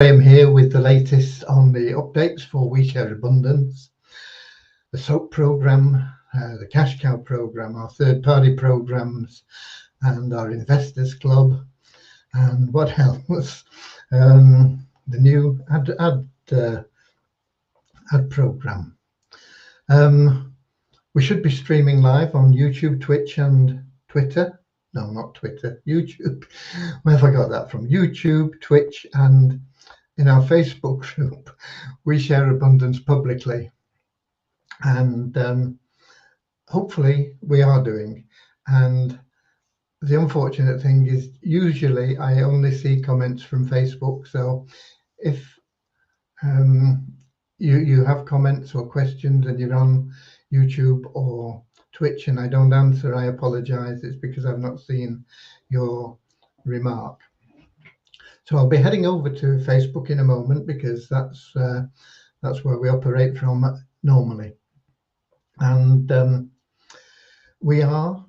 I am here with the latest on the updates for We Share Abundance, the SOAP program, the Cash Cow program, our third-party programs, and our Investors Club, and what else? The new ad program. We should be streaming live on YouTube, Twitch, and Twitter. No, not Twitter, YouTube. Where have I got that from? YouTube, Twitch, and in our Facebook group, We Share Abundance publicly. And hopefully we are doing. And the unfortunate thing is usually I only see comments from Facebook. So if you have comments or questions and you're on YouTube or Twitch and I don't answer, I apologize. It's because I've not seen your remark. So I'll be heading over to Facebook in a moment because that's where we operate from normally. And we are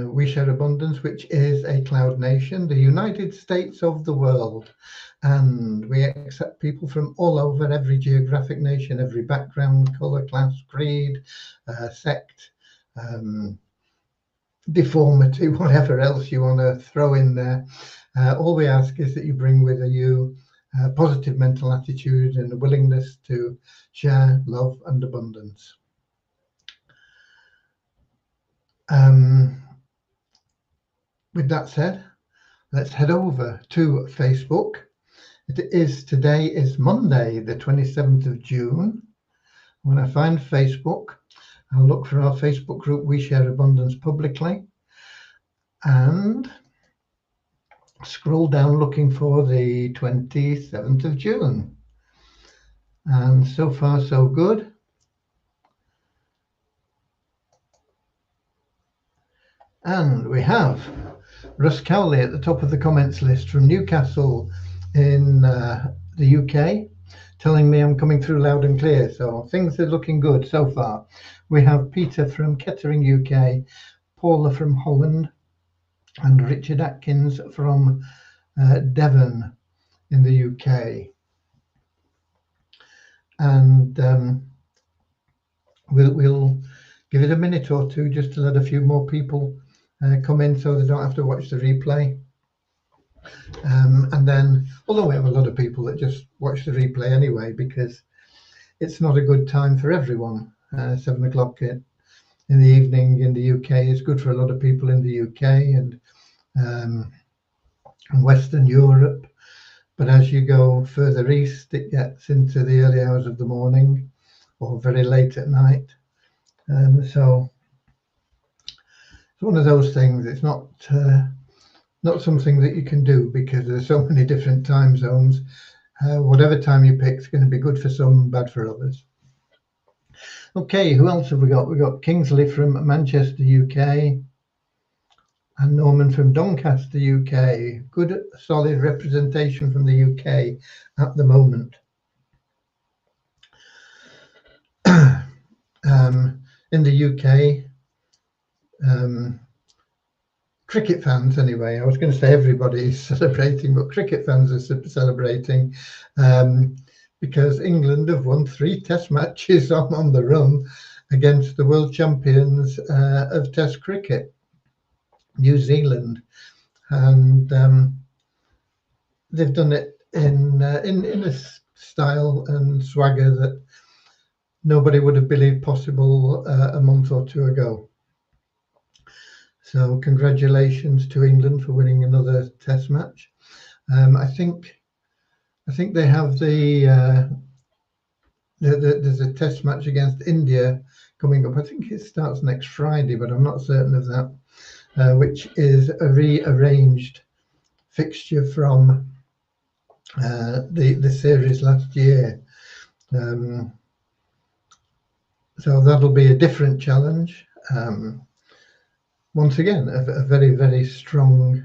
We Share Abundance, which is a cloud nation, the United States of the world. And we accept people from all over, every geographic nation, every background, color, class, creed, sect, deformity, whatever else you want to throw in there. All we ask is that you bring with you a positive mental attitude and a willingness to share love and abundance. With that said, let's head over to Facebook. Today is Monday, the 27th of June. When I find Facebook, I'll look for our Facebook group, We Share Abundance publicly, and scroll down looking for the 27th of June. And so far, so good. And we have Russ Cowley at the top of the comments list from Newcastle in the UK, telling me I'm coming through loud and clear. So things are looking good so far. We have Peter from Kettering, UK, Paula from Holland, and Richard Atkins from Devon in the UK. And we'll give it a minute or two just to let a few more people come in so they don't have to watch the replay. And then, although we have a lot of people that just watch the replay anyway, because it's not a good time for everyone. 7 o'clock in the evening in the UK is good for a lot of people in the UK and Western Europe. But as you go further east, it gets into the early hours of the morning or very late at night. So it's one of those things. It's not something that you can do because there's so many different time zones. Whatever time you pick is going to be good for some, bad for others. Okay, who else have we got? We've got Kingsley from Manchester, UK, and Norman from Doncaster, UK. Good, solid representation from the UK at the moment. In the UK, cricket fans anyway, I was going to say everybody's celebrating, but cricket fans are celebrating because England have won 3 test matches on the run against the world champions of test cricket, New Zealand. And they've done it in a style and swagger that nobody would have believed possible a month or two ago. So congratulations to England for winning another test match. I think they have there's a test match against India coming up. I think it starts next Friday, but I'm not certain of that, which is a rearranged fixture from the series last year. So that'll be a different challenge. Once again, a very, very strong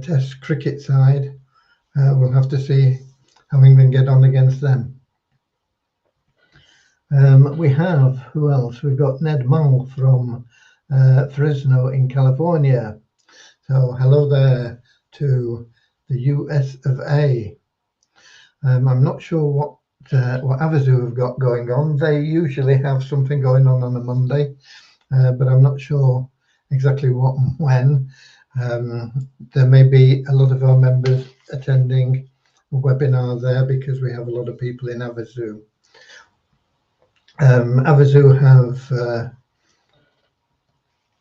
test cricket side. We'll have to see how England get on against them. We have, who else? We've got Ned Mull from Fresno in California. So hello there to the US of A. I'm not sure what Avazu have got going on. They usually have something going on a Monday, but I'm not sure exactly what and when. There may be a lot of our members attending a webinar there because we have a lot of people in Avazu. Avazu have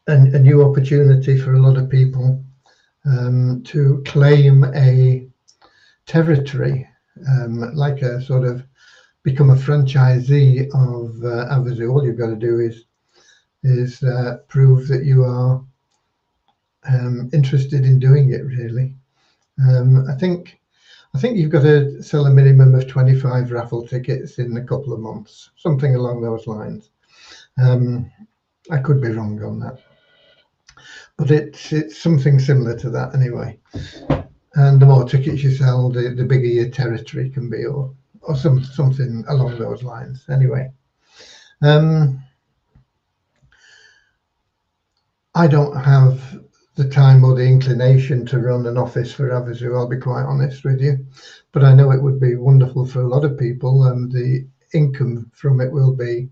a new opportunity for a lot of people to claim a territory, like a sort of become a franchisee of Avazu. All you've got to do is prove that you are interested in doing it, really. I think you've got to sell a minimum of 25 raffle tickets in a couple of months, something along those lines. I could be wrong on that, but it's something similar to that anyway. And the more tickets you sell, the bigger your territory can be, or something along those lines. Anyway, I don't have the time or the inclination to run an office for Avazu, I'll be quite honest with you, but I know it would be wonderful for a lot of people, and the income from it will be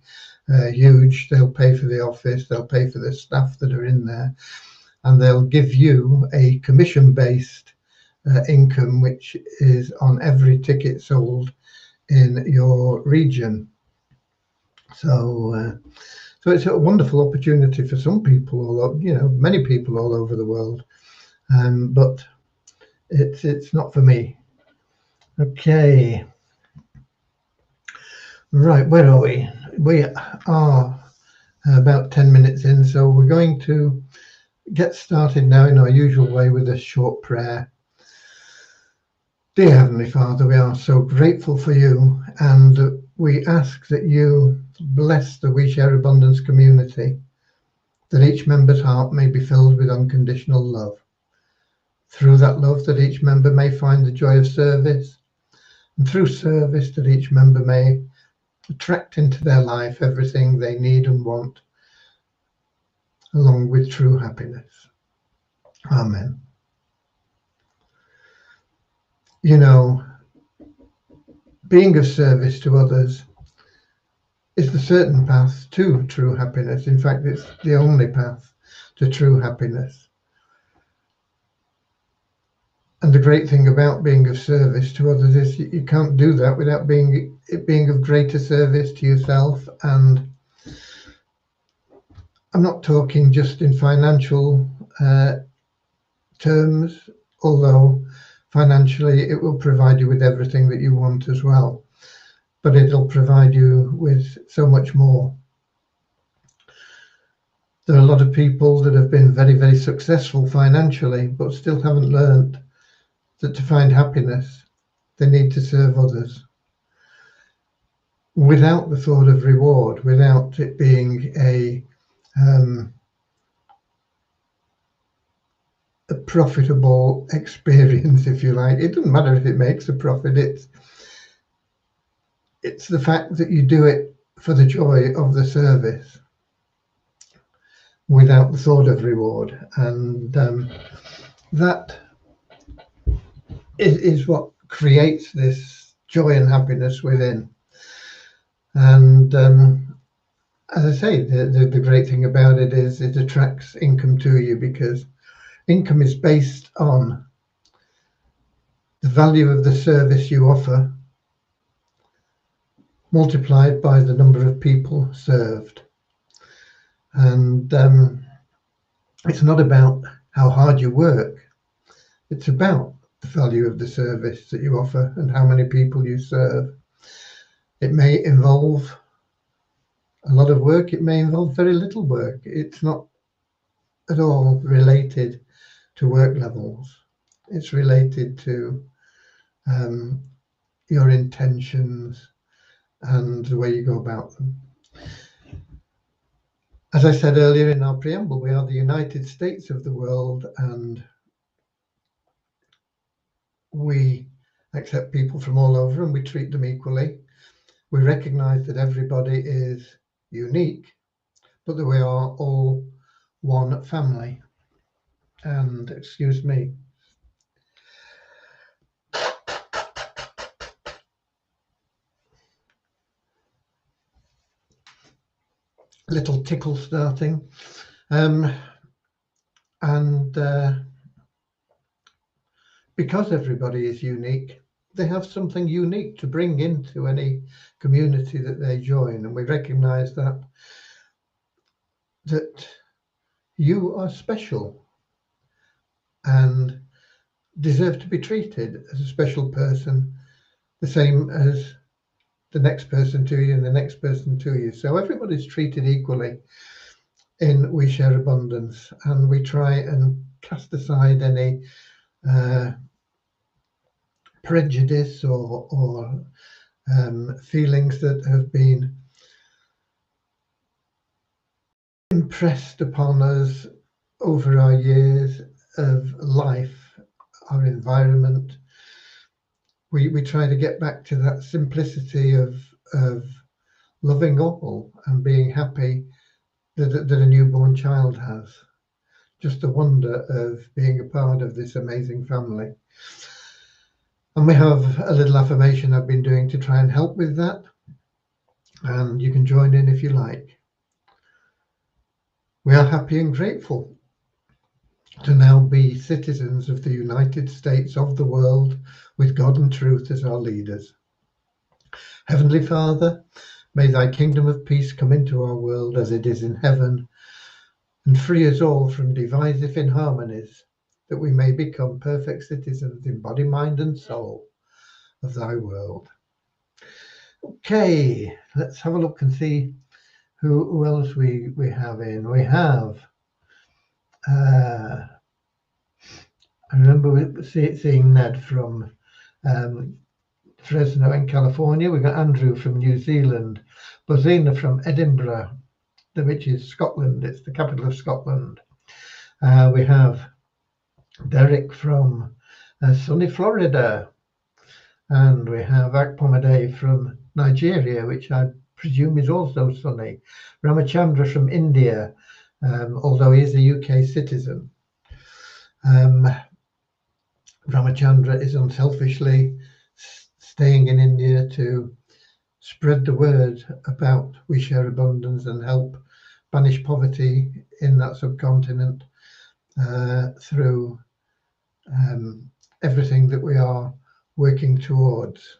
huge. They'll pay for the office, they'll pay for the staff that are in there, and they'll give you a commission-based income, which is on every ticket sold in your region. So it's a wonderful opportunity for some people, many people all over the world, but it's not for me. Okay, right, where are we? We are about 10 minutes in, so we're going to get started now in our usual way with a short prayer. Dear Heavenly Father, we are so grateful for you, and we ask that you bless the We Share Abundance community, that each member's heart may be filled with unconditional love. Through that love, that each member may find the joy of service, and through service, that each member may attract into their life everything they need and want, along with true happiness. Amen. You know, being of service to others is the certain path to true happiness. In fact, it's the only path to true happiness. And the great thing about being of service to others is you can't do that without being of greater service to yourself. And I'm not talking just in financial terms, although financially it will provide you with everything that you want as well, but it'll provide you with so much more. There are a lot of people that have been very, very successful financially, but still haven't learned that to find happiness, they need to serve others without the thought of reward, without it being a profitable experience, if you like. It doesn't matter if it makes a profit. It's the fact that you do it for the joy of the service, without the thought of reward, and that is what creates this joy and happiness within. And as I say, the great thing about it is it attracts income to you, because income is based on the value of the service you offer multiplied by the number of people served. And it's not about how hard you work, it's about the value of the service that you offer and how many people you serve. It may involve a lot of work, it may involve very little work. It's not at all related to work levels. It's related to your intentions and the way you go about them. As I said earlier in our preamble, we are the United States of the world, and we accept people from all over and we treat them equally. We recognize that everybody is unique, but that we are all one family. And excuse me. little tickle starting. And because everybody is unique, they have something unique to bring into any community that they join. And we recognize that you are special and deserve to be treated as a special person, the same as the next person to you and the next person to you. So everybody's treated equally in We Share Abundance, and we try and cast aside any prejudice or feelings that have been impressed upon us over our years of life, our environment. We try to get back to that simplicity of loving all and being happy that a newborn child has. Just the wonder of being a part of this amazing family. And we have a little affirmation I've been doing to try and help with that. And you can join in if you like. We are happy and grateful to now be citizens of the United States of the world, with God and truth as our leaders. Heavenly Father, may thy kingdom of peace come into our world as it is in heaven, and free us all from divisive inharmonies, that we may become perfect citizens in body, mind, and soul of thy world. Okay, let's have a look and see who else we have in. We have I remember seeing Ned from Fresno in California. We've got Andrew from New Zealand, Bozina from Edinburgh, which is Scotland. It's the capital of Scotland. We have Derek from sunny Florida, and we have Akpomade from Nigeria, which I presume is also sunny. Ramachandra from India, although he is a UK citizen. Ramachandra is unselfishly staying in India to spread the word about We Share Abundance and help banish poverty in that subcontinent through everything that we are working towards.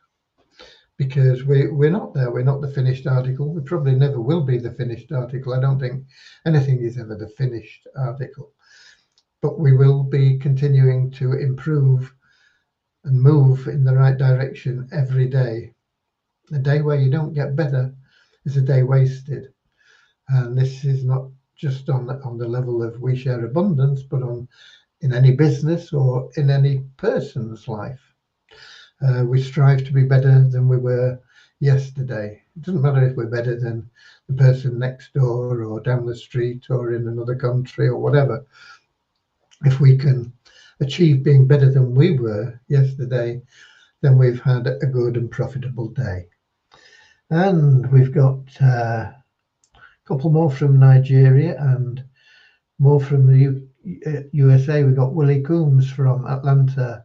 Because we're not there, we're not the finished article. We probably never will be the finished article. I don't think anything is ever the finished article. But we will be continuing to improve and move in the right direction every day. A day where you don't get better is a day wasted. And this is not just on the level of We Share Abundance, but in any business or in any person's life. We strive to be better than we were yesterday. It doesn't matter if we're better than the person next door or down the street or in another country or whatever. If we can achieve being better than we were yesterday, then we've had a good and profitable day. And we've got a couple more from Nigeria and more from the USA. We've got Willie Coombs from Atlanta.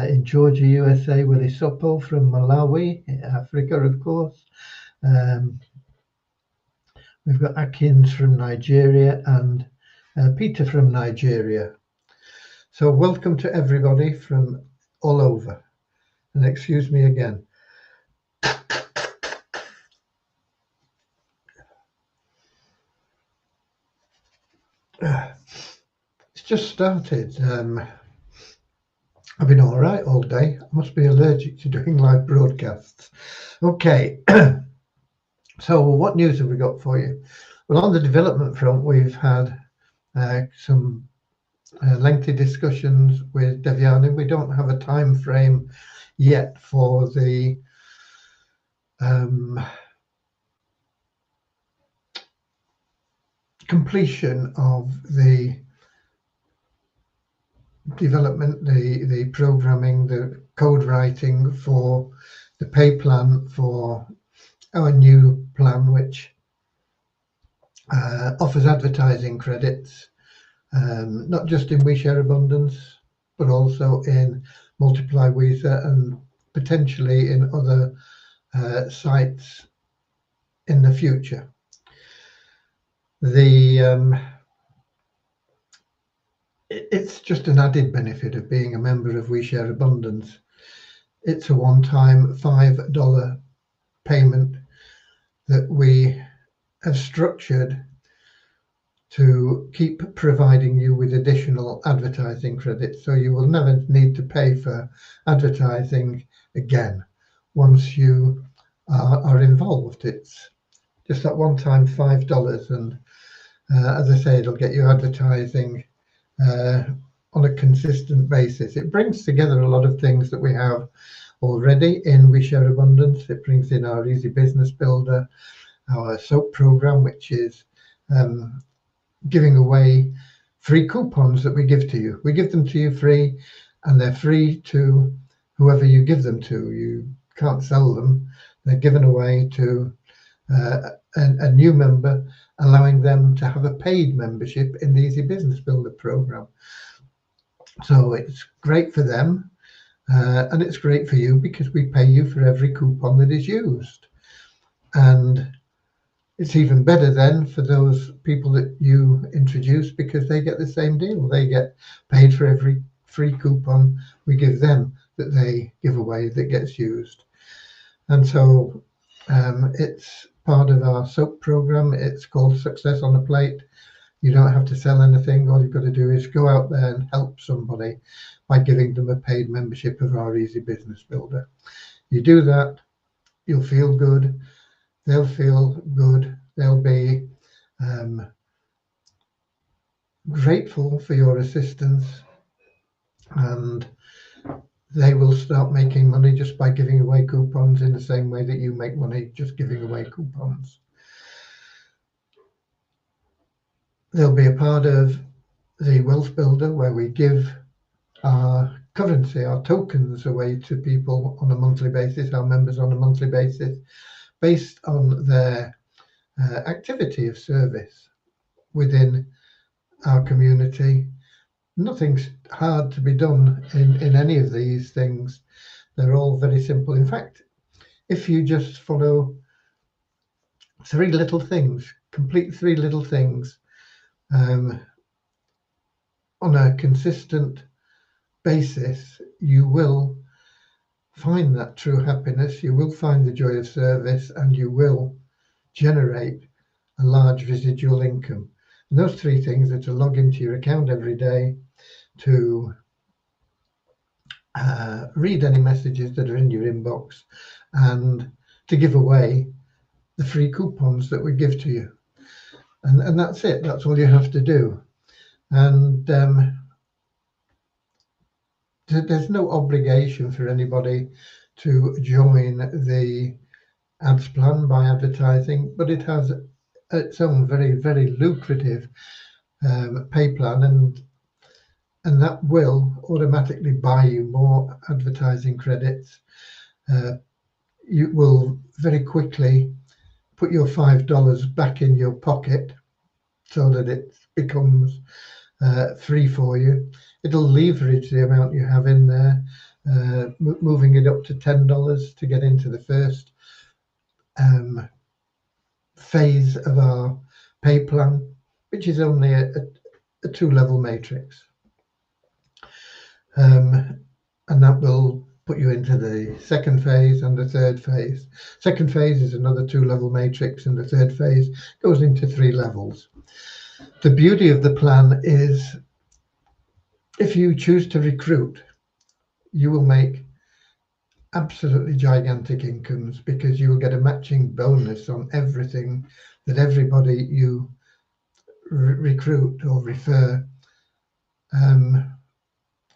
In Georgia, USA, Willie Sopo from Malawi, Africa, of course. We've got Atkins from Nigeria and Peter from Nigeria. So welcome to everybody from all over. And excuse me again. It's just started. I've been all right all day. I must be allergic to doing live broadcasts. Okay. So what news have we got for you? Well, on the development front, we've had some lengthy discussions with Devyani. We don't have a time frame yet for the completion of the development, the programming, the code writing for the pay plan for our new plan, which offers advertising credits, not just in We Share Abundance, but also in Multiply Weezer and potentially in other sites in the future. The it's just an added benefit of being a member of We Share Abundance. It's a one-time $5 payment that we have structured to keep providing you with additional advertising credits, so you will never need to pay for advertising again once you are involved. It's just that one-time $5, and as I say, it'll get you advertising on a consistent basis. It brings together a lot of things that we have already in We Share Abundance. It brings in our Easy Business Builder, our SOAP program, which is giving away free coupons that we give to you. We give them to you free, and they're free to whoever you give them to. You can't sell them. They're given away to a new member, allowing them to have a paid membership in the Easy Business Builder program. So it's great for them, and it's great for you because we pay you for every coupon that is used. And it's even better then for those people that you introduce, because they get the same deal. They get paid for every free coupon we give them that they give away that gets used. And so it's part of our SOAP program. It's called Success on a Plate. You don't have to sell anything. All you've got to do is go out there and help somebody by giving them a paid membership of our Easy Business Builder. You do that, you'll feel good. They'll feel good. They'll be grateful for your assistance, and they will start making money just by giving away coupons in the same way that you make money just giving away coupons. They'll be a part of the Wealth Builder, where we give our currency, our tokens, away to people on a monthly basis, our members on a monthly basis, based on their activity of service within our community. Nothing's hard to be done in any of these things. They're all very simple. In fact, if you just follow three little things, complete three little things on a consistent basis, you will find that true happiness, you will find the joy of service, and you will generate a large residual income. And those three things are to log into your account every day, to read any messages that are in your inbox, and to give away the free coupons that we give to you. And that's it. That's all you have to do. And there's no obligation for anybody to join the ads plan by advertising, but it has its own very, very lucrative pay plan, and that will automatically buy you more advertising credits. You will very quickly put your $5 back in your pocket so that it becomes free for you. It'll leverage the amount you have in there, moving it up to $10 to get into the first phase of our pay plan, which is only a two-level matrix. And that will put you into the second phase and the third phase. Second phase is another two-level matrix, and the third phase goes into 3 levels. The beauty of the plan is, if you choose to recruit, you will make absolutely gigantic incomes, because you will get a matching bonus on everything that everybody you recruit or refer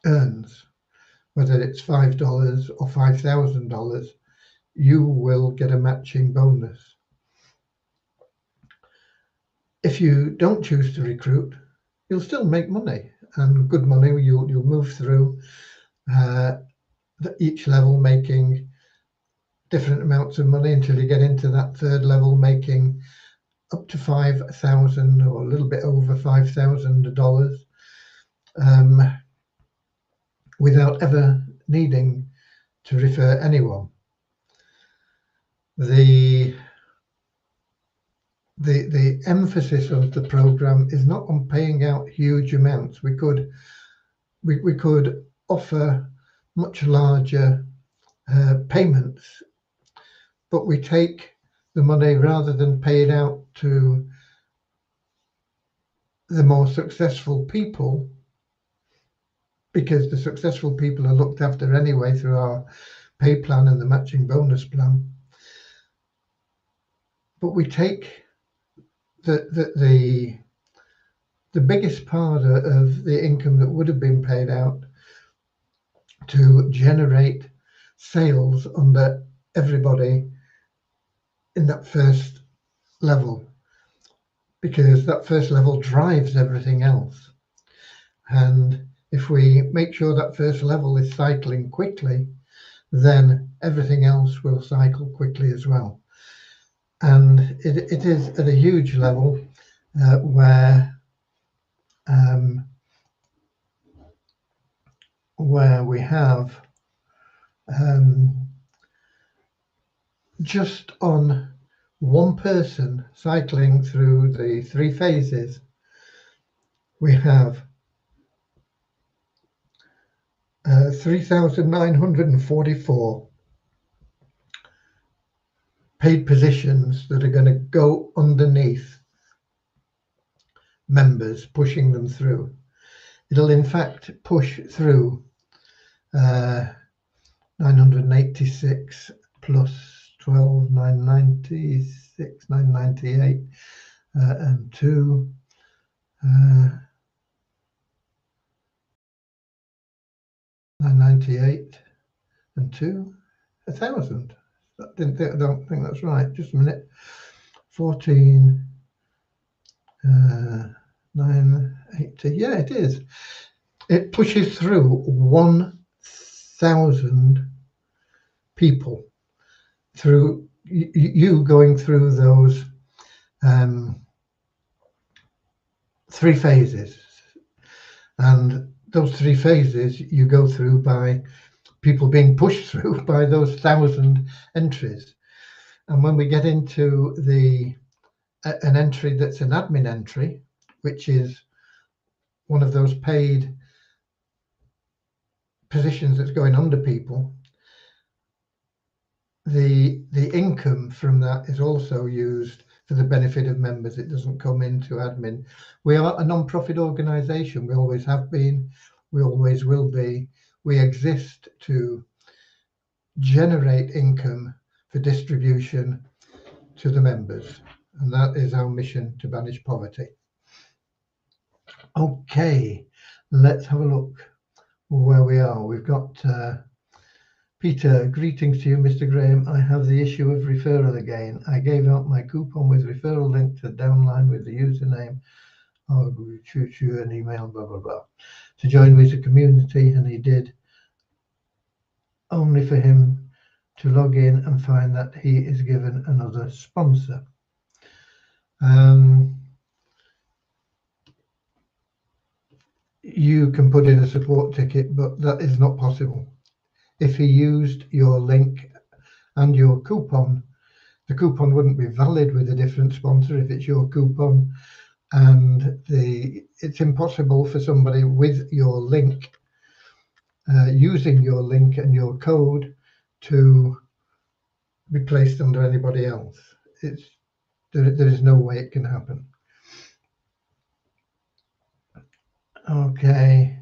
earns. Whether it's $5 or $5,000, you will get a matching bonus. If you don't choose to recruit, you'll still make money, and good money. You'll move through each level making different amounts of money until you get into that third level, making up to $5,000 or a little bit over $5,000 without ever needing to refer anyone. The the emphasis of the program is not on paying out huge amounts. We could offer much larger payments, but we take the money rather than pay it out to the more successful people, because the successful people are looked after anyway through our pay plan and the matching bonus plan. But we take the biggest part of the income that would have been paid out to generate sales under everybody in that first level, because that first level drives everything else. And if we make sure that first level is cycling quickly, then everything else will cycle quickly as well. And it is at a huge level where we have just on one person cycling through the 3 phases, we have 3,944 paid positions that are going to go underneath members, pushing them through. It'll in fact push through 986 plus 12, 996, 998 and 2. 998 and 2, 1,000. I don't think that's right. Just a minute. 14, 980. Yeah, it is. It pushes through 1,000 people through you going through those 3 phases. And those 3 phases you go through by people being pushed through by those 1,000 entries. And when we get into an entry that's an admin entry, which is one of those paid positions that's going under people, the income from that is also used for the benefit of members. It doesn't come into admin. We are a non-profit organisation. We always have been. We always will be. We exist to generate income for distribution to the members, and that is our mission, to banish poverty. Okay, let's have a look where we are. We've got Peter, greetings to you, Mr. Graham. I have the issue of referral again. I gave out my coupon with referral link to downline with the username, an email, blah, blah, blah, to join with the community, and he did, only for him to log in and find that he is given another sponsor. You can put in a support ticket, but that is not possible. If he used your link and your coupon, the coupon wouldn't be valid with a different sponsor if it's your coupon, and it's impossible for somebody with your link, using your link and your code, to be placed under anybody else. There is no way it can happen. Okay.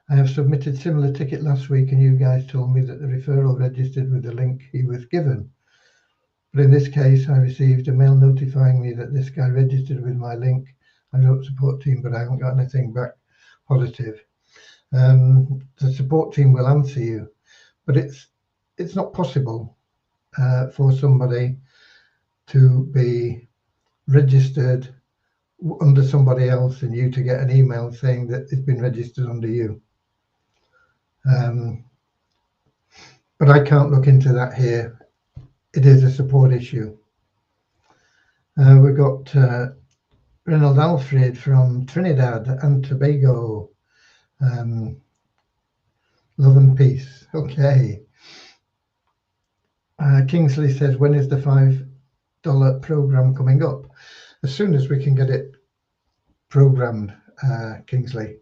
I have submitted similar ticket last week, and you guys told me that the referral registered with the link he was given. But in this case, I received a mail notifying me that this guy registered with my link. I wrote support team, but I haven't got anything back positive. The support team will answer you, but it's not possible for somebody to be registered under somebody else and you to get an email saying that it's been registered under you. But I can't look into that here. It is a support issue. We've got Reynold Alfred from Trinidad and Tobago. Love and peace. Okay. Kingsley says, when is the $5 program coming up? as soon as we can get it programmed, Kingsley.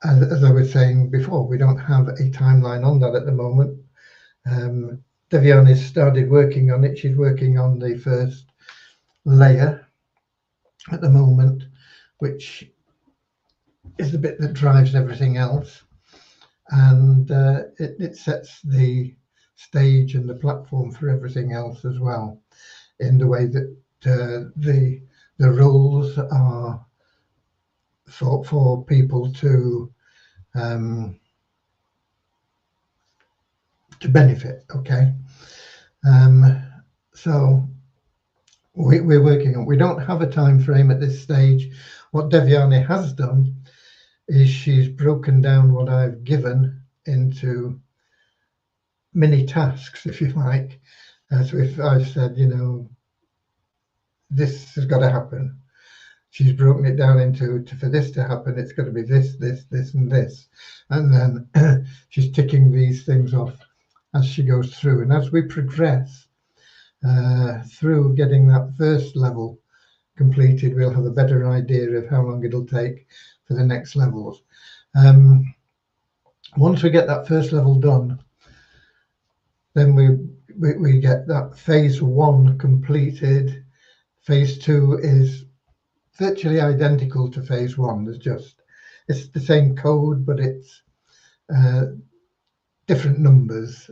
As I was saying before, we don't have a timeline on that at the moment. Deviani's started working on it. She's working on the first layer at the moment, which is the bit that drives everything else, and it sets the stage and the platform for everything else as well, in the way that the rules are for people to benefit. Okay, so we're working on. We don't have a time frame at this stage. What Deviani has done is she's broken down what I've given into mini tasks, if you like. So if I've said, this has got to happen, she's broken it down into, for this to happen, it's got to be this, this, this, and this. And then she's ticking these things off as she goes through. And as we progress through getting that first level completed, we'll have a better idea of how long it'll take for the next levels. Once we get that first level done, then we get that phase 1 completed. Phase 2 is virtually identical to phase 1. It's the same code, but it's different numbers.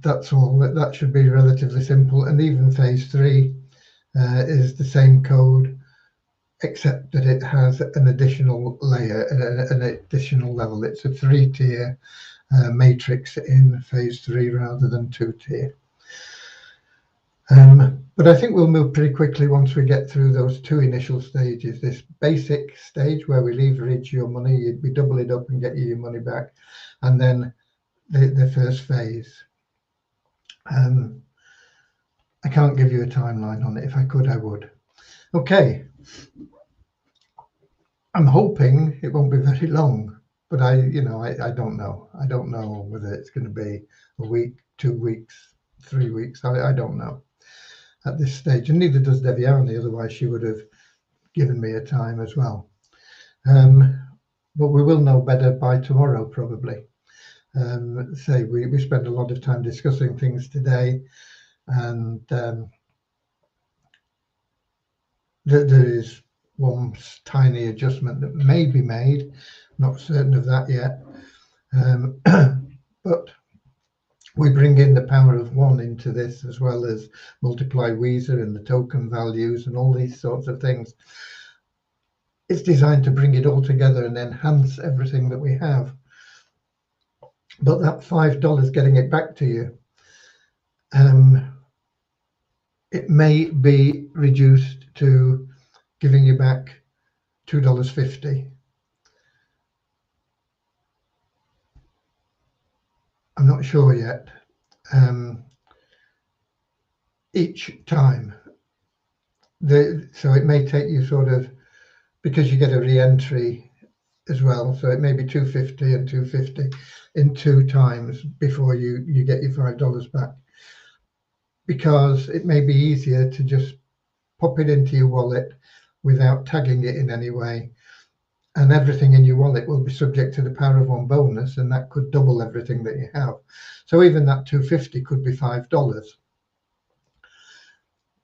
That's all. That should be relatively simple. And even phase 3 is the same code, except that it has an additional layer, an additional level. It's a 3-tier matrix in phase 3 rather than 2-tier. But I think we'll move pretty quickly once we get through those 2 initial stages. This basic stage where we leverage your money, we double it up and get you your money back, and then the first phase. I can't give you a timeline on it. If I could, I would. Okay. I'm hoping it won't be very long, but I don't know. I don't know whether it's going to be a week, 2 weeks, 3 weeks. I don't know at this stage, and neither does Deviani, otherwise she would have given me a time as well. But we will know better by tomorrow, probably. We spent a lot of time discussing things today, and there is one tiny adjustment that may be made. Not certain of that yet, but we bring in the power of 1 into this, as well as multiply Weezer and the token values and all these sorts of things. It's designed to bring it all together and enhance everything that we have. But that $5 getting it back to you, it may be reduced to giving you back $2.50. I'm not sure yet. Each time. So it may take you sort of, because you get a re-entry as well, so it may be $2.50 and $2.50 in 2 times before you get your $5 back, because it may be easier to just pop it into your wallet without tagging it in any way, and everything in your wallet will be subject to the power of 1 bonus, and that could double everything that you have. So even that $2.50 could be $5.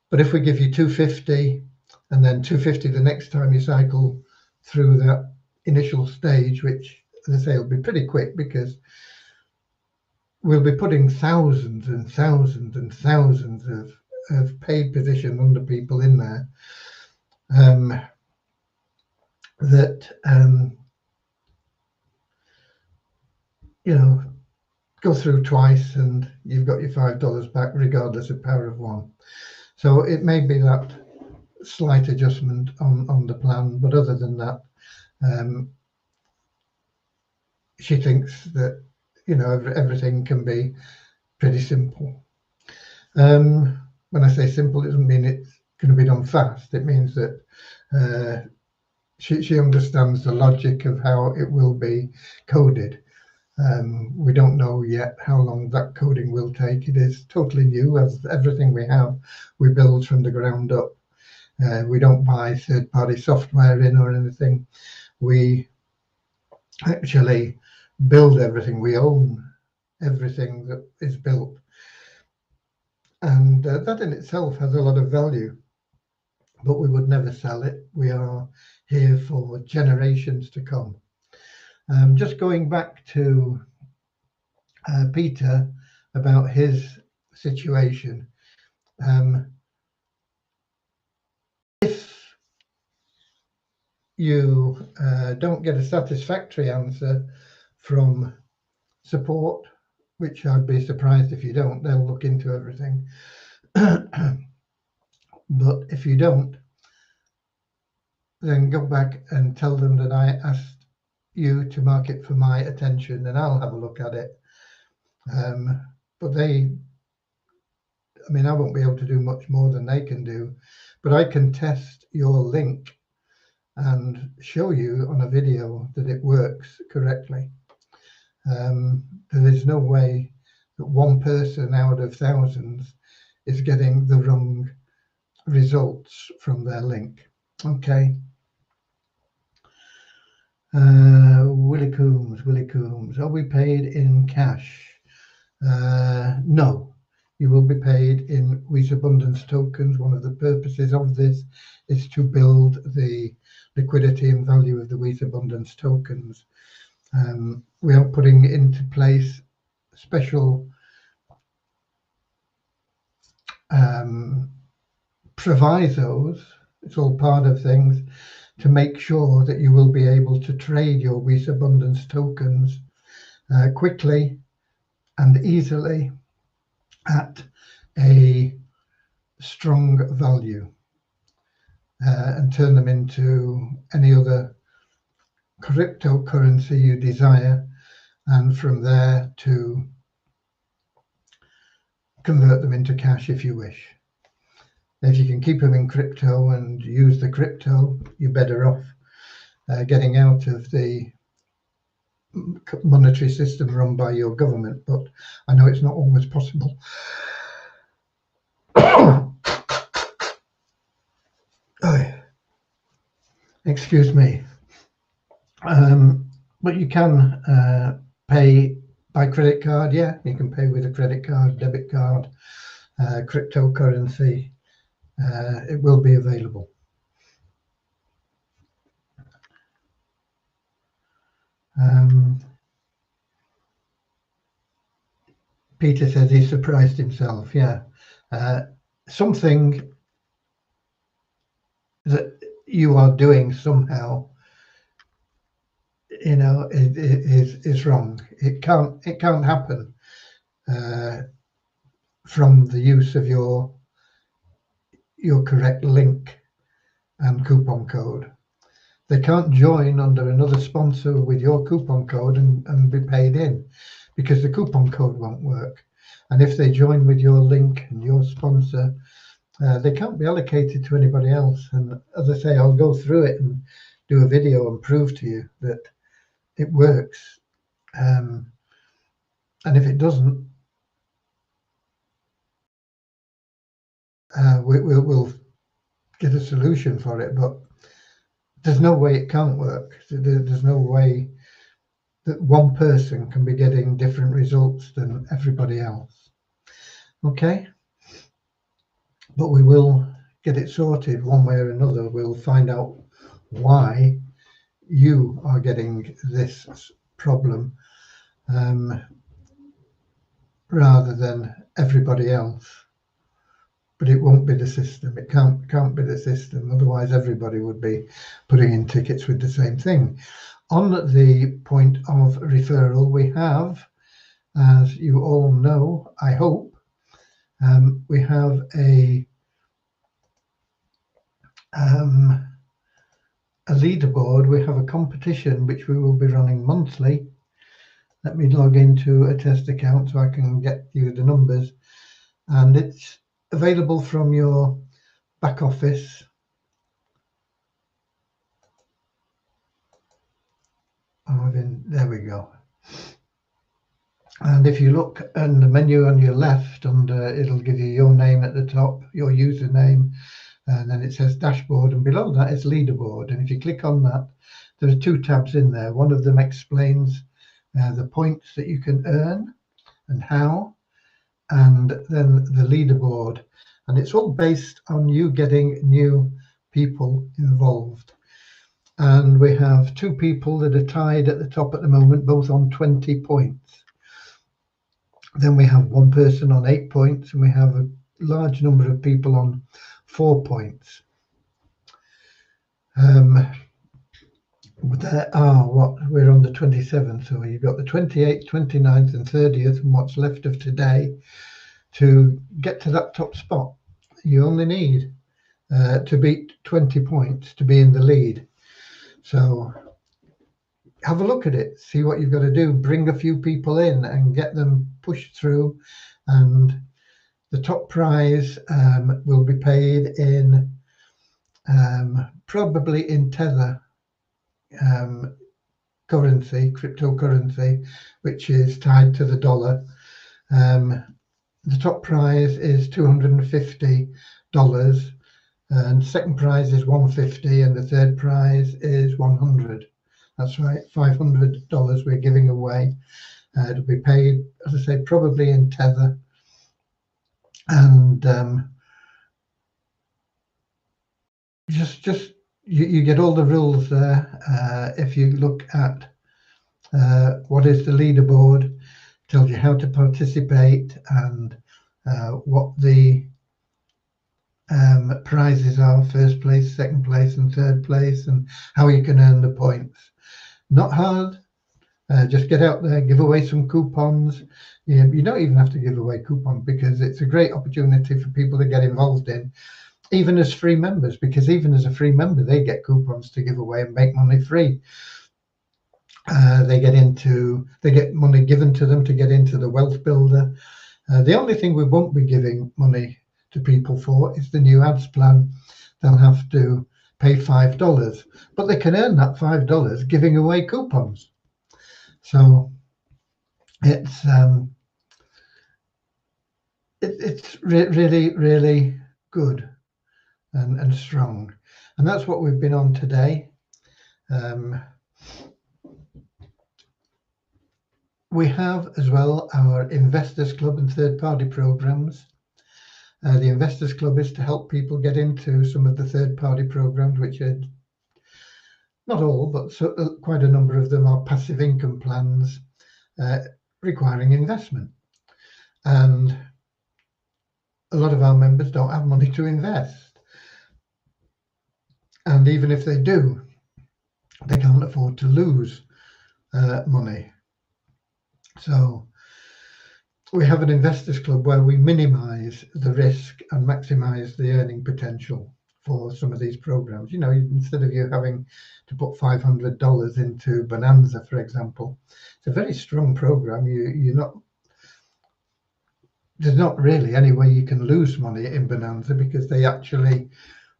But if we give you $2.50 and then $2.50 the next time you cycle through that initial stage, which, as I say, will be pretty quick, because we'll be putting thousands and thousands and thousands of paid position under people in there, that go through twice and you've got your $5 back regardless of power of 1. So it may be that slight adjustment on the plan, but other than that, she thinks that everything can be pretty simple. When I say simple, it doesn't mean it's going to be done fast. It means that she understands the logic of how it will be coded. We don't know yet how long that coding will take. It is totally new, as everything we have, we build from the ground up. We don't buy third-party software in or anything. We actually build everything. We own everything that is built. And that in itself has a lot of value, but we would never sell it. We are here for generations to come. Just going back to Peter about his situation. If you don't get a satisfactory answer from support, which I'd be surprised if you don't, they'll look into everything. But if you don't, then go back and tell them that I asked you to mark it for my attention, and I'll have a look at it. But I won't be able to do much more than they can do, but I can test your link and show you on a video that it works correctly. There is no way that one person out of thousands is getting the wrong results from their link. Okay. Willie Coombs, are we paid in cash? No, you will be paid in Share Abundance tokens. One of the purposes of this is to build the liquidity and value of the Share Abundance tokens. We are putting into place special provisos. It's all part of things to make sure that you will be able to trade your Share Abundance tokens quickly and easily at a strong value and turn them into any other cryptocurrency you desire, and from there to convert them into cash if you wish. If you can keep them in crypto and use the crypto, you're better off getting out of the monetary system run by your government, but I know it's not always possible. Excuse me. But you can pay by credit card. Yeah, you can pay with a credit card, debit card, cryptocurrency. It will be available. Peter says he surprised himself. Yeah, something that you are doing somehow, is wrong. It can't happen from the use of your correct link and coupon code. They can't join under another sponsor with your coupon code and be paid in, because the coupon code won't work. And if they join with your link and your sponsor, they can't be allocated to anybody else. And as I say, I'll go through it and do a video and prove to you that it works. And if it doesn't, we'll get a solution for it. But there's no way it can't work. There's no way that one person can be getting different results than everybody else. Okay? But we will get it sorted one way or another. We'll find out why you are getting this problem rather than everybody else. But it won't be the system. It can't be the system. Otherwise, everybody would be putting in tickets with the same thing. On the point of referral, we have, as you all know, I hope, we have a leaderboard. We have a competition which we will be running monthly. Let me log into a test account so I can get you the numbers, and it's available from your back office. There we go. And if you look in the menu on your left, it'll give you your name at the top, your username, and then it says dashboard, and below that is leaderboard. And if you click on that, there are 2 tabs in there. One of them explains the points that you can earn and how, and then the leaderboard. And it's all based on you getting new people involved. And we have 2 people that are tied at the top at the moment, both on 20 points. Then we have 1 person on 8 points, and we have a large number of people on 4 points. There are we're on the 27th, so you've got the 28th, 29th, and 30th, and what's left of today to get to that top spot. You only need to beat 20 points to be in the lead. So have a look at it, see what you've got to do, bring a few people in and get them pushed through, and the top prize will be paid in probably in Tether cryptocurrency, which is tied to the dollar. The top prize is $250, and second prize is $150, and the third prize is $100. That's right, $500 we're giving away. It'll be paid, as I say, probably in Tether. And you get all the rules there. If you look at what is the leaderboard, tells you how to participate and what the prizes are: first place, second place, and third place, and how you can earn the points. Not hard. Just get out there, give away some coupons. You don't even have to give away coupons, because it's a great opportunity for people to get involved in, even as free members, because even as a free member, they get coupons to give away and make money free. They get money given to them to get into the wealth builder. The only thing we won't be giving money to people for is the new ads plan. They'll have to pay $5, but they can earn that $5 giving away coupons. So it's really good and strong, and that's what we've been on today. We have as well our Investors Club and third-party programs. The Investors Club is to help people get into some of the third-party programs, which are not all, but quite a number of them are passive income plans requiring investment. And a lot of our members don't have money to invest. And even if they do, they can't afford to lose money. So we have an Investors Club where we minimize the risk and maximize the earning potential for some of these programs. You know, instead of you having to put $500 into Bonanza, for example, it's a very strong program. There's not really any way you can lose money in Bonanza, because they actually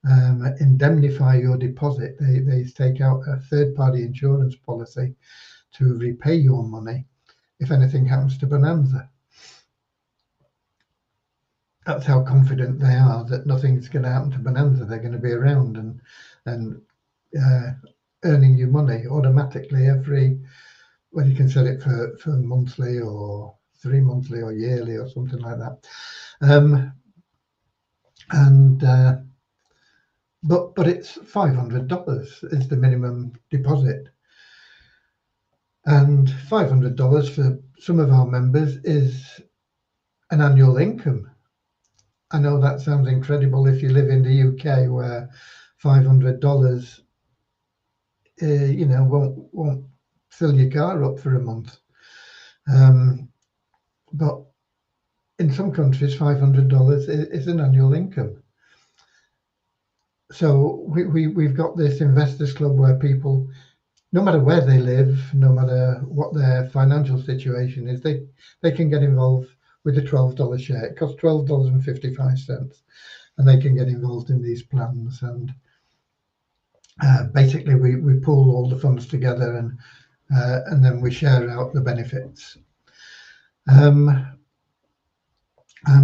indemnify your deposit. They take out a third-party insurance policy to repay your money if anything happens to Bonanza. That's how confident they are that nothing's going to happen to Bonanza. They're going to be around and earning you money automatically well, you can set it for monthly or 3 monthly or yearly or something like that. But it's $500 is the minimum deposit, and $500 for some of our members is an annual income. I know that sounds incredible if you live in the UK, where $500 won't fill your car up for a month. But in some countries, $500 is an annual income. So we've got this Investors Club where people, no matter where they live, no matter what their financial situation is, they can get involved with a $12 share. It costs $12.55, and they can get involved in these plans. And basically, we pool all the funds together, and then we share out the benefits. And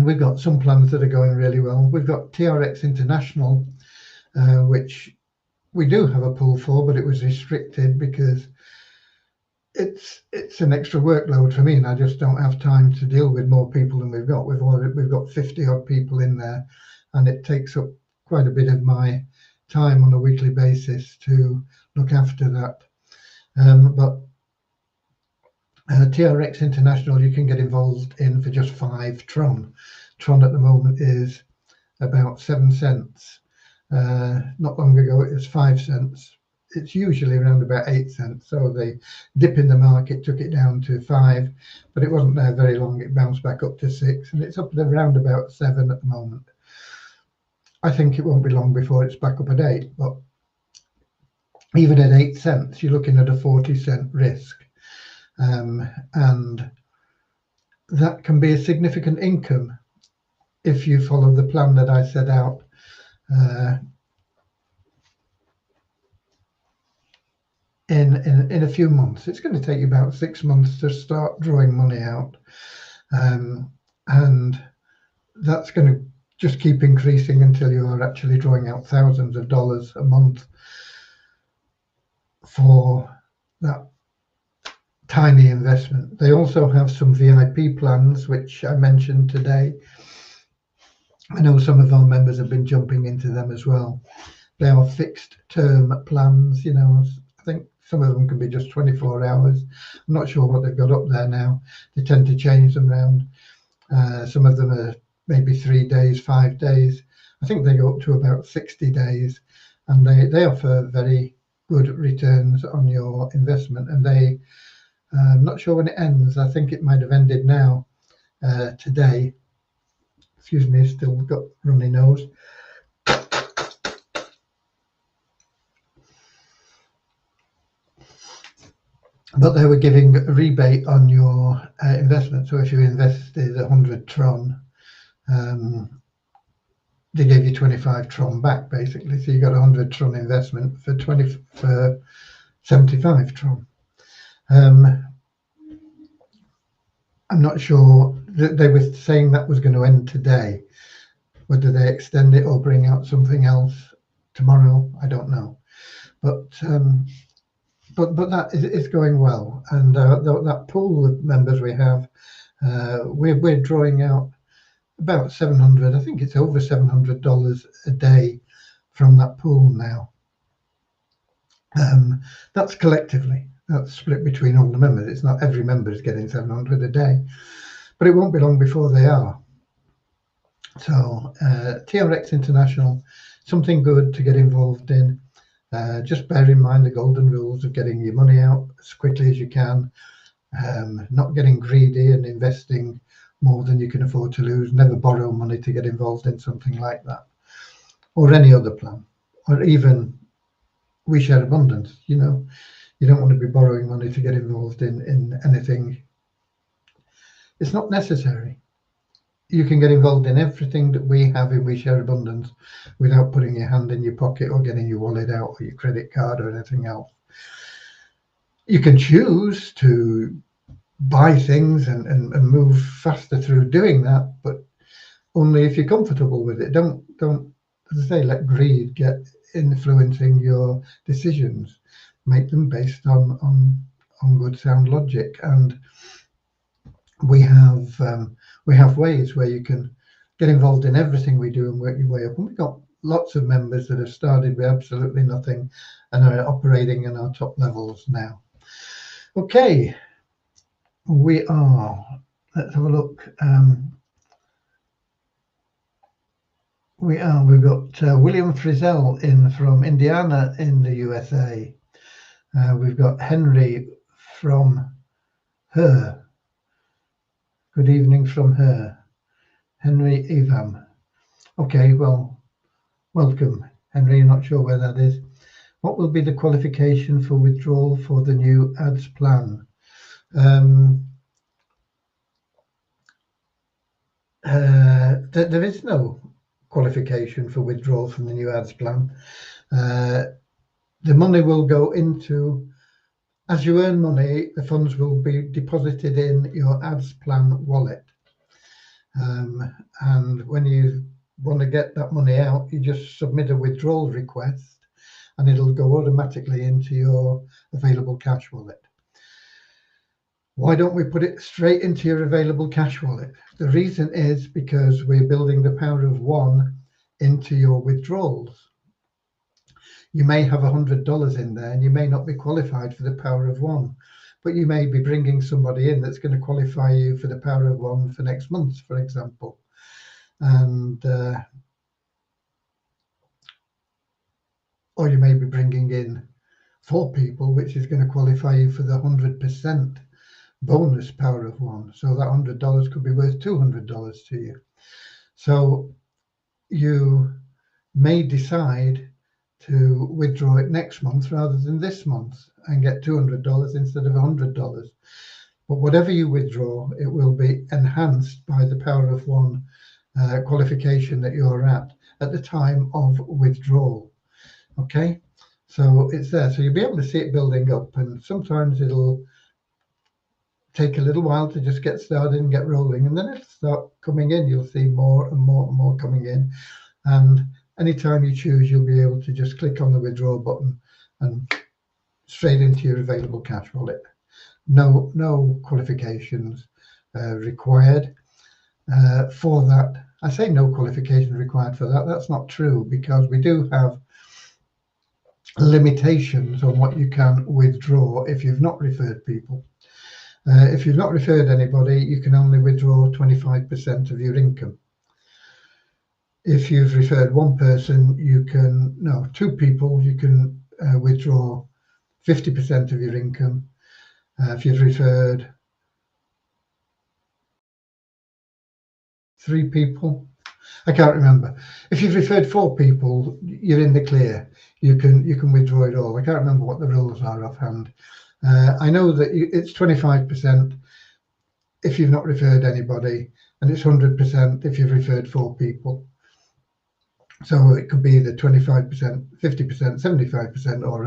we've got some plans that are going really well. We've got TRX International, which we do have a pool for, but it was restricted because it's an extra workload for me, and I just don't have time to deal with more people than we've got. We've got 50 odd people in there, and it takes up quite a bit of my time on a weekly basis to look after that. But TRX International, you can get involved in for just 5 Tron. Tron at the moment is about 7 cents. Not long ago it was 5 cents. It's usually around about 8 cents. So the dip in the market took it down to 5, but it wasn't there very long. It bounced back up to 6, and it's up at around about 7 at the moment. I think it won't be long before it's back up at 8, but even at 8 cents, you're looking at a 40-cent risk. And that can be a significant income if you follow the plan that I set out in a few months. It's going to take you about 6 months to start drawing money out, and that's going to just keep increasing until you are actually drawing out thousands of dollars a month for that tiny investment. They also have some VIP plans, which I mentioned today. I know some of our members have been jumping into them as well. They are fixed term plans, you know. I think some of them can be just 24 hours. I'm not sure what they've got up there now. They tend to change them around. Some of them are maybe 3 days, 5 days. I think they go up to about 60 days, and they offer very good returns on your investment. And I'm not sure when it ends. I think it might have ended now, today. Excuse me, still got runny nose. But they were giving a rebate on your investment. So if you invested 100 Tron, they gave you 25 Tron back, basically. So you got 100 Tron investment for 75 Tron. I'm not sure. They were saying that was going to end today. Whether they extend it or bring out something else tomorrow, I don't know. But that is going well, and that pool of members we have, we're drawing out about $700. I think it's over $700 a day from that pool now. That's collectively. That's split between all the members. It's not every member is getting $700 a day, but it won't be long before they are. So TRX International, something good to get involved in. Just bear in mind the golden rules of getting your money out as quickly as you can, not getting greedy and investing more than you can afford to lose. Never borrow money to get involved in something like that, or any other plan, or even We Share Abundance. You know, you don't want to be borrowing money to get involved in anything. It's not necessary. You can get involved in everything that we have in We Share Abundance without putting your hand in your pocket or getting your wallet out or your credit card or anything else. You can choose to buy things and move faster through doing that, but only if you're comfortable with it. Don't, as I say, let greed get influencing your decisions. Make them based on good sound logic. And we have ways where you can get involved in everything we do and work your way up. And we've got lots of members that have started with absolutely nothing and are operating in our top levels now. Okay, let's have a look. We've got William Frizzell in from Indiana in the USA. We've got Henry from Her. Good evening from Her. Henry Evam. Okay, well, welcome, Henry. I'm not sure where that is. What will be the qualification for withdrawal for the new ads plan? There is no qualification for withdrawal from the new ads plan. The money will go into As you earn money, the funds will be deposited in your ads plan wallet. And when you want to get that money out, you just submit a withdrawal request and it'll go automatically into your available cash wallet. Why don't we put it straight into your available cash wallet? The reason is because we're building the power of one into your withdrawals. You may have $100 in there and you may not be qualified for the power of one, but you may be bringing somebody in that's going to qualify you for the power of one for next month, for example. And or you may be bringing in 4 people, which is going to qualify you for the 100% bonus power of one. So that $100 could be worth $200 to you. So you may decide to withdraw it next month rather than this month and get $200 instead of $100. But whatever you withdraw, it will be enhanced by the power of one qualification that you're at the time of withdrawal. Okay, so it's there. So you'll be able to see it building up, and sometimes it'll take a little while to just get started and get rolling, and then it'll start coming in. You'll see more and more and more coming in, and anytime you choose, you'll be able to just click on the withdraw button and straight into your available cash wallet. No qualifications required for that. I say no qualifications required for that. That's not true, because we do have limitations on what you can withdraw if you've not referred people. If you've not referred anybody, you can only withdraw 25% of your income. If you've referred one person, you can, no, 2 people, you can withdraw 50% of your income. If you've referred 3 people, I can't remember. If you've referred 4 people, you're in the clear. You can withdraw it all. I can't remember what the rules are offhand. I know that it's 25% if you've not referred anybody, and it's 100% if you've referred 4 people. So it could be either 25%, 50%, 75%, or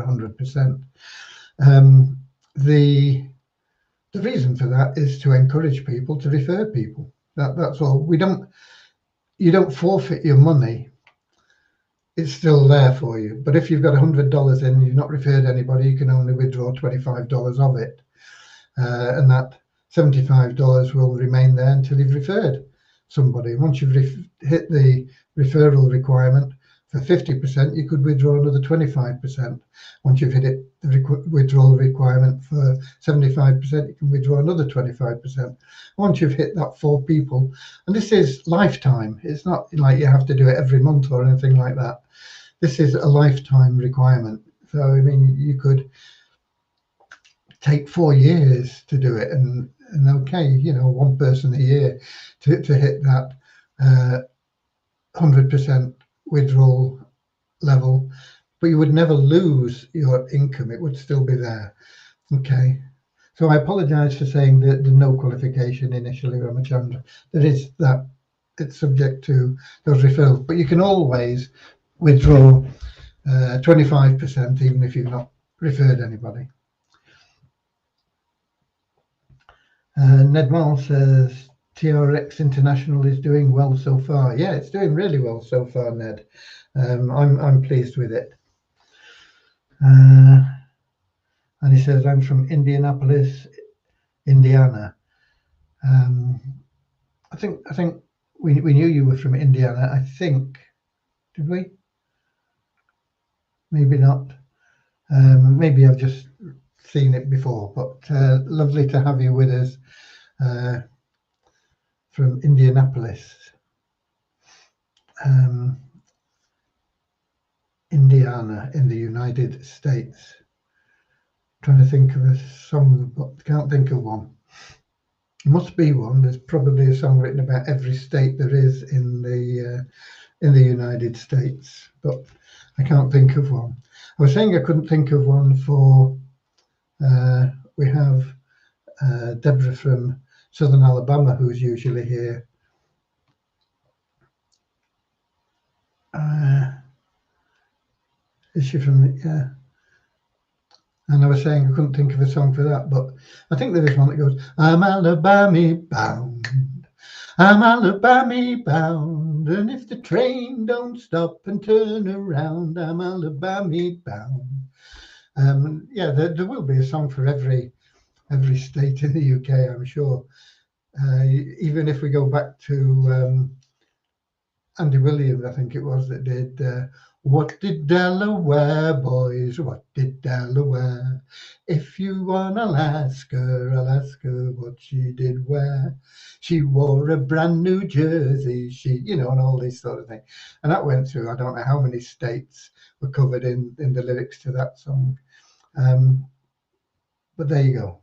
100%. The reason for that is to encourage people to refer people. That's all. You don't forfeit your money. It's still there for you. But if you've got $100 in and you've not referred anybody, you can only withdraw $25 of it. And that $75 will remain there until you've referred somebody. Once you've hit the referral requirement for 50%, you could withdraw another 25%. Once you've hit the withdrawal requirement for 75%, you can withdraw another 25%. Once you've hit that 4 people, and this is lifetime. It's not like you have to do it every month or anything like that. This is a lifetime requirement. So, I mean, you could take 4 years to do it, and okay, you know, 1 person a year to hit that 100% withdrawal level, but you would never lose your income. It would still be there. Okay, so I apologize for saying that there's no qualification initially, Ramachandra. There is that. It's subject to those referrals, but you can always withdraw 25% even if you've not referred anybody. Nedmal says TRX International is doing well so far. Yeah, it's doing really well so far, Ned. I'm pleased with it. And he says, I'm from Indianapolis, Indiana. I think we knew you were from Indiana. I think, did we? Maybe not. Maybe I've just seen it before, but lovely to have you with us from Indianapolis. Indiana in the United States. Trying to think of a song, but can't think of one. Must be one. There's probably a song written about every state there is in the United States, but I can't think of one. I was saying I couldn't think of one for. We have Deborah from Southern Alabama, who's usually here. Is she from? Yeah. And I was saying I couldn't think of a song for that, but I think there is one that goes, I'm Alabama bound, I'm Alabama bound, and if the train don't stop and turn around, I'm Alabama bound. Yeah, there will be a song for every state in the UK, I'm sure. Even if we go back to Andy Williams, I think it was, that did What Did Delaware Boys, What Did Delaware? If you won Alaska, Alaska, what she did wear? She wore a brand new jersey, she, you know, and all these sort of things. And that went through, I don't know how many states were covered in the lyrics to that song. But there you go.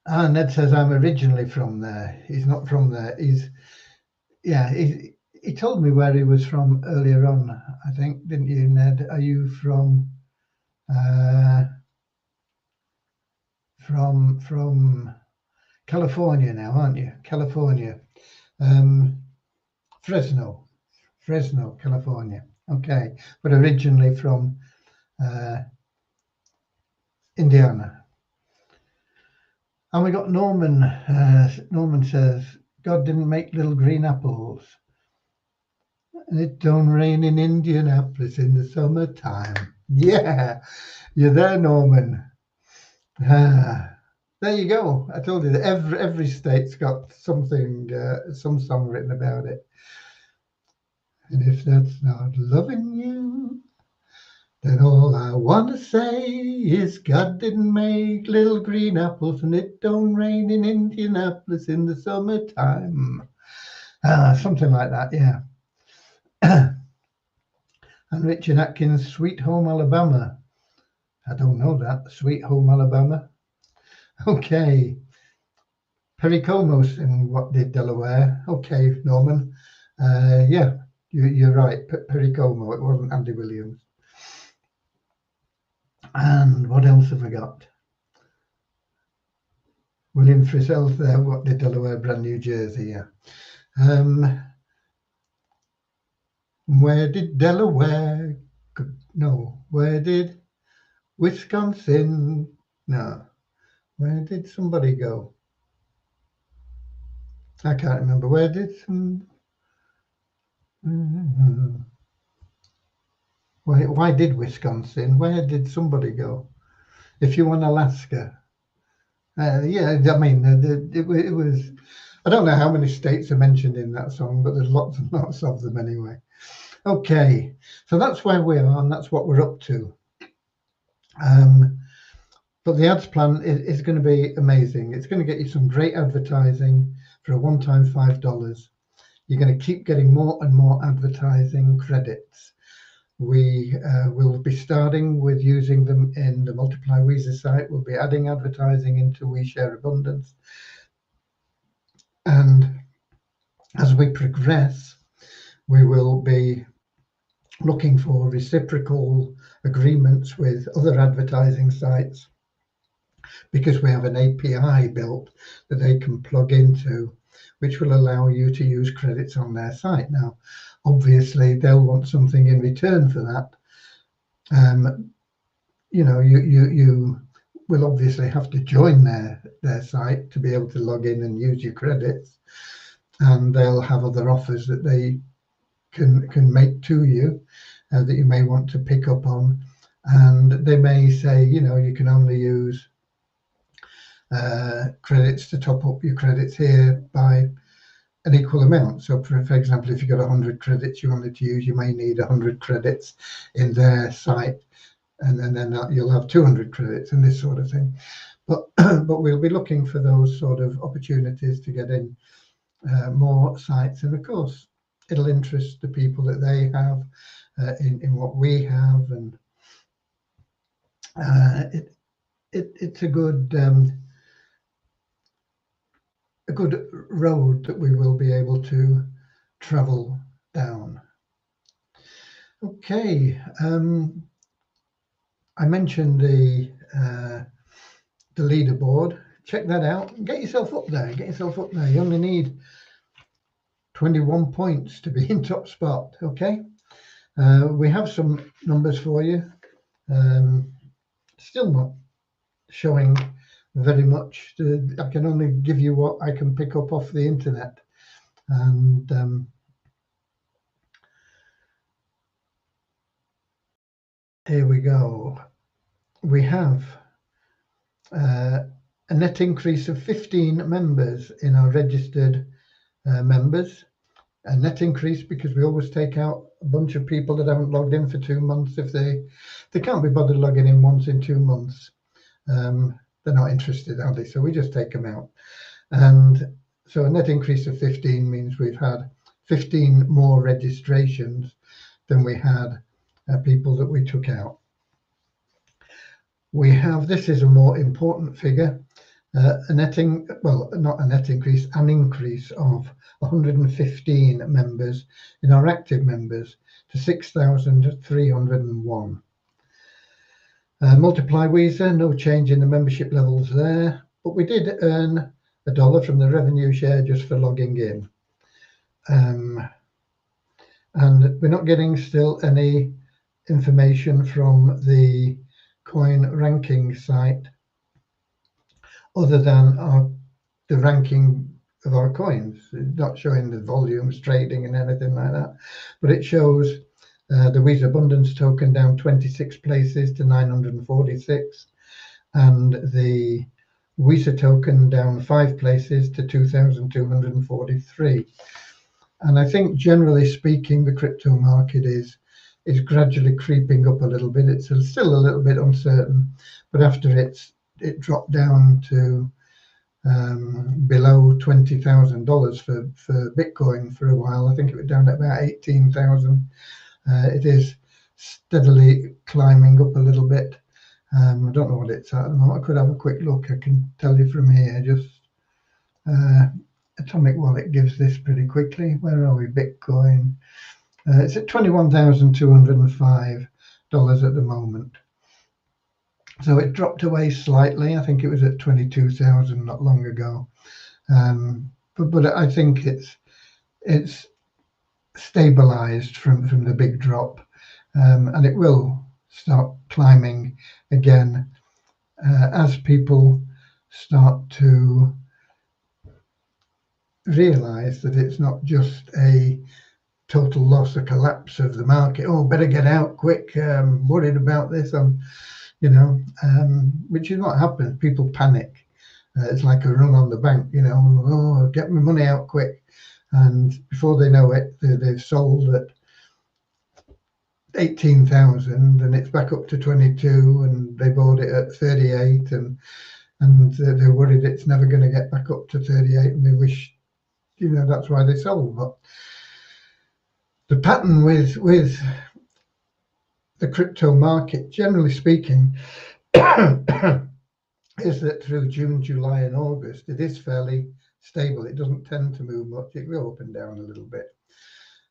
Ned says, I'm originally from there. He's not from there. Yeah, he told me where he was from earlier on, I think, didn't you, Ned? Are you from California now, aren't you? California. Fresno, California. Okay, but originally from Indiana. And we got Norman. Norman says, God didn't make little green apples. And it don't rain in Indianapolis in the summertime. Yeah, you're there, Norman. There you go. I told you that every state's got something, some song written about it. And if that's not loving you, then all I want to say is God didn't make little green apples, and it don't rain in Indianapolis in the summertime. Something like that, yeah. And Richard Atkins, Sweet Home Alabama. I don't know that. Sweet Home Alabama. Okay. Perry Comos in What Did Delaware? Okay, Norman. Yeah, you're right. Perry Como. It wasn't Andy Williams. And what else have I got? William Frizzell's there. What Did Delaware? Brand New Jersey. Yeah. Where did Delaware? No. Where did Wisconsin? No. Where did somebody go? I can't remember. Where did some? Why did Wisconsin? Where did somebody go? If you want Alaska, yeah, I mean, it was. I don't know how many states are mentioned in that song, but there's lots and lots of them anyway. Okay, so that's where we are, and that's what we're up to. But the ads plan is going to be amazing. It's going to get you some great advertising for a one-time $5. You're going to keep getting more and more advertising credits. We will be starting with using them in the Multiply Weezer site. We'll be adding advertising into We Share Abundance. And as we progress, we will be looking for reciprocal agreements with other advertising sites, because we have an API built that they can plug into, which will allow you to use credits on their site. Now, obviously, they'll want something in return for that. You know, you will obviously have to join their site to be able to log in and use your credits, and they'll have other offers that they can make to you that you may want to pick up on, and they may say, you know, you can only use credits to top up your credits here by an equal amount. So for example, if you've got 100 credits you wanted to use, you may need 100 credits in their site, and then you'll have 200 credits and this sort of thing. But we'll be looking for those sort of opportunities to get in more sites, and of course it'll interest the people that they have in what we have, and it's a good road that we will be able to travel down. Okay, I mentioned the leaderboard. Check that out. Get yourself up there. You only need 21 points to be in top spot. Okay, we have some numbers for you. Still not showing very much. I can only give you what I can pick up off the internet. And here we go. We have a net increase of 15 members in our registered members. A net increase because we always take out a bunch of people that haven't logged in for 2 months. If they can't be bothered logging in once in 2 months, they're not interested, are they? So we just take them out. And so a net increase of 15 means we've had 15 more registrations than we had people that we took out. We have, this is a more important figure, an increase of 115 members in our active members to 6,301. Multiply Weezer, no change in the membership levels there, but we did earn $1 from the revenue share just for logging in. And we're not getting still any information from the coin ranking site other than the ranking of our coins. It's not showing the volumes, trading and anything like that, but it shows the Share Abundance token down 26 places to 946, and the Weezer token down 5 places to 2,243. And I think generally speaking, the crypto market is gradually creeping up a little bit. It's still a little bit uncertain, but after it dropped down to below $20,000 for Bitcoin for a while. I think it was down at about 18,000. It is steadily climbing up a little bit. I don't know what it's at the moment. I could have a quick look. I can tell you from here. Just Atomic Wallet gives this pretty quickly. Where are we? Bitcoin. It's at $21,205 at the moment. So it dropped away slightly. I think it was at 22,000 not long ago. But I think it's stabilized from the big drop, and it will start climbing again as people start to realize that it's not just a total loss, a collapse of the market. Oh, better get out quick. Worried about this. Which is what happens. People panic. It's like a run on the bank. Oh, get my money out quick. And before they know it, they've sold at 18,000 and it's back up to 22, and they bought it at 38, and they're worried it's never going to get back up to 38, and they wish, that's why they sold. But the pattern with the crypto market, generally speaking, is that through June, July, and August, it is fairly stable. It doesn't tend to move much. It will up and down a little bit.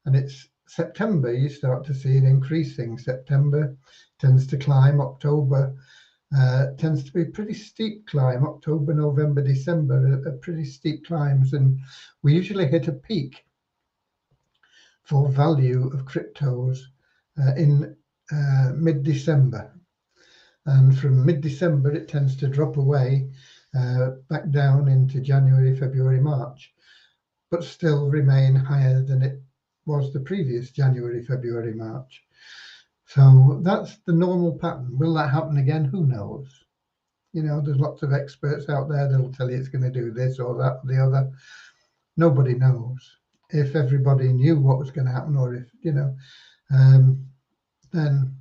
And it's September, you start to see it increasing. September tends to climb. October tends to be a pretty steep climb. October, November, December are pretty steep climbs. And we usually hit a peak for value of cryptos in mid-December. And from mid-December, it tends to drop away back down into January, February, March, but still remain higher than it was the previous January, February, March. So that's the normal pattern. Will that happen again? Who knows? There's lots of experts out there that'll tell you it's going to do this or that or the other. Nobody knows. If everybody knew what was going to happen, or if, then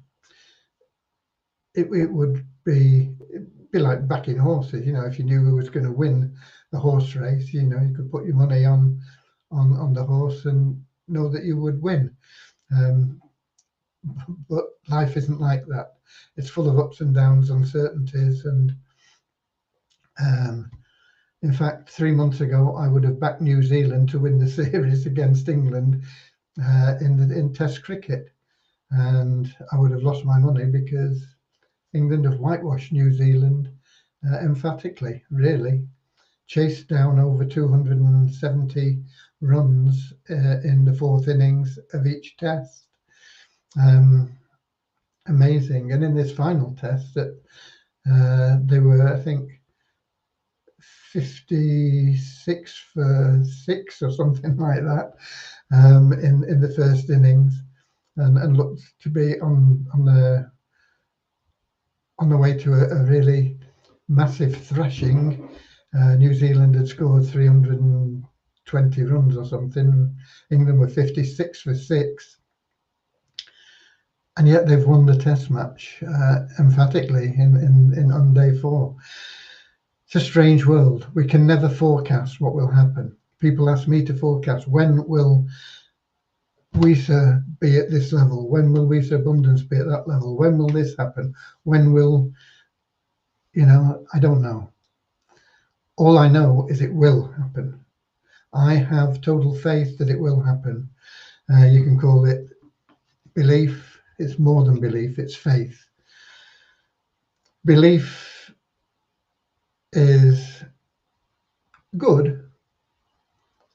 it would be like backing horses. If you knew who was going to win the horse race, you could put your money on the horse and know that you would win. But life isn't like that. It's full of ups and downs, uncertainties, and in fact, 3 months ago, I would have backed New Zealand to win the series against England in Test cricket, and I would have lost my money because England have whitewashed New Zealand emphatically, really. Chased down over 270 runs in the fourth innings of each test. And amazing. And in this final test, that they were, I think, 56 for 6 or something like that in the first innings, and looked to be on the way to a really massive thrashing. New Zealand had scored 320 runs or something. England were 56 for 6. And yet they've won the test match emphatically on day 4. It's a strange world. We can never forecast what will happen. People ask me to forecast, when will WISA be at this level? When will WISA Abundance be at that level? When will this happen? When will, I don't know. All I know is it will happen. I have total faith that it will happen. You can call it belief. It's more than belief, it's faith. Belief is good,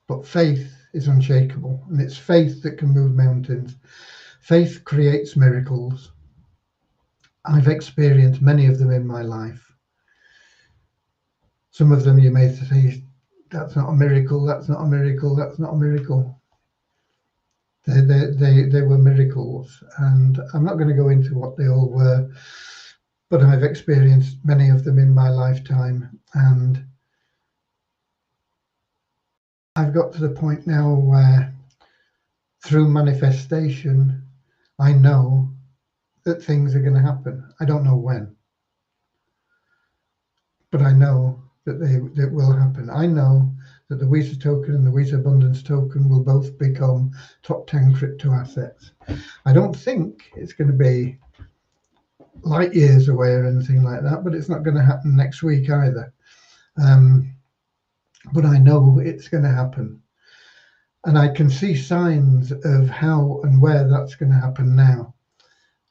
but faith is unshakable, and it's faith that can move mountains. Faith creates miracles. I've experienced many of them in my life. Some of them you may say, that's not a miracle, that's not a miracle, that's not a miracle. They were miracles, and I'm not going to go into what they all were, but I've experienced many of them in my lifetime, and I've got to the point now where through manifestation I know that things are going to happen. I don't know when, but I know that they will happen. I know that the WISA token and the WISA Abundance token will both become top 10 crypto assets. I don't think it's going to be light years away or anything like that, but it's not going to happen next week either. But I know it's going to happen. And I can see signs of how and where that's going to happen now.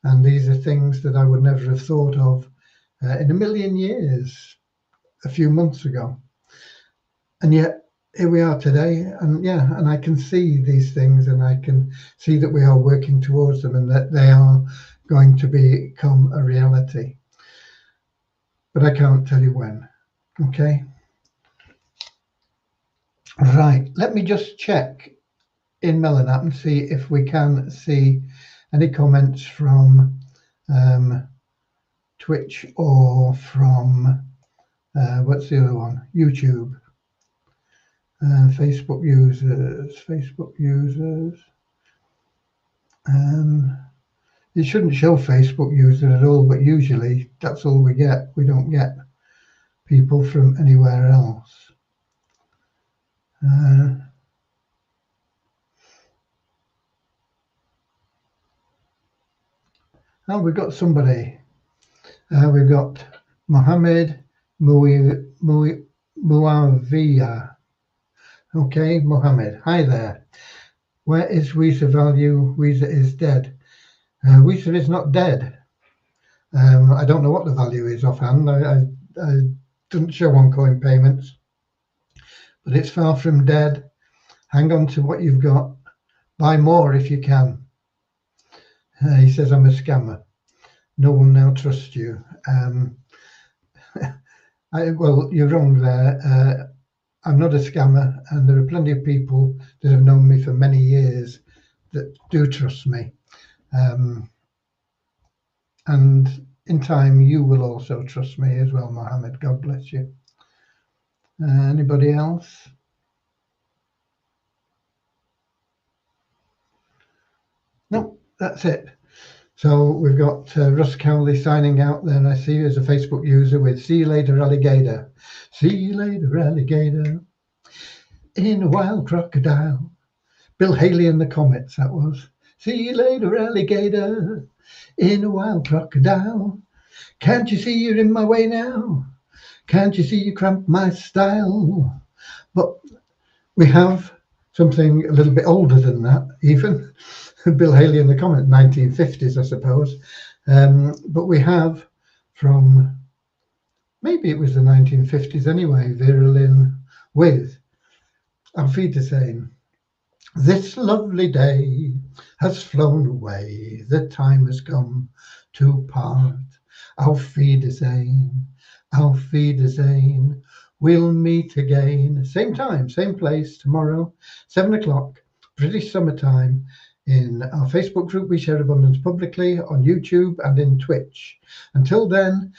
And these are things that I would never have thought of in a million years a few months ago. And yet here we are today, and I can see these things, and I can see that we are working towards them, and that they are going to become a reality. But I can't tell you when. Okay. Right. Let me just check in Melanat and see if we can see any comments from Twitch or from what's the other one? YouTube. Facebook users. It shouldn't show Facebook users at all, but usually that's all we get. We don't get people from anywhere else. Oh, we've got somebody. We've got Mohammed Muawiyah. Okay, Mohammed. Hi there. Where is WISA value? WISA is dead. WISA is not dead. I don't know what the value is offhand. I didn't show on-coin payments, but it's far from dead. Hang on to what you've got. Buy more if you can. He says, I'm a scammer. No one now trusts you. Well, you're wrong there. I'm not a scammer, and there are plenty of people that have known me for many years that do trust me. And in time, you will also trust me as well, Mohammed. God bless you. Anybody else? No, that's it. So we've got Russ Cowley signing out there. I see you as a Facebook user with "See you later, alligator." See you later, alligator. In a wild crocodile. Bill Haley and the Comets, that was. See you later, alligator. In a wild crocodile. Can't you see you're in my way now? Can't you see you cramp my style? But we have something a little bit older than that, even. Bill Haley and the Comet, 1950s, I suppose. But we have from, maybe it was the 1950s anyway, Vera Lynn with Auf Wiedersehen. This lovely day has flown away. The time has come to part. Auf Wiedersehen, auf Wiedersehen. We'll meet again, same time, same place, tomorrow, 7 o'clock, British summertime, in our Facebook group, We Share Abundance Publicly, on YouTube and in Twitch. Until then,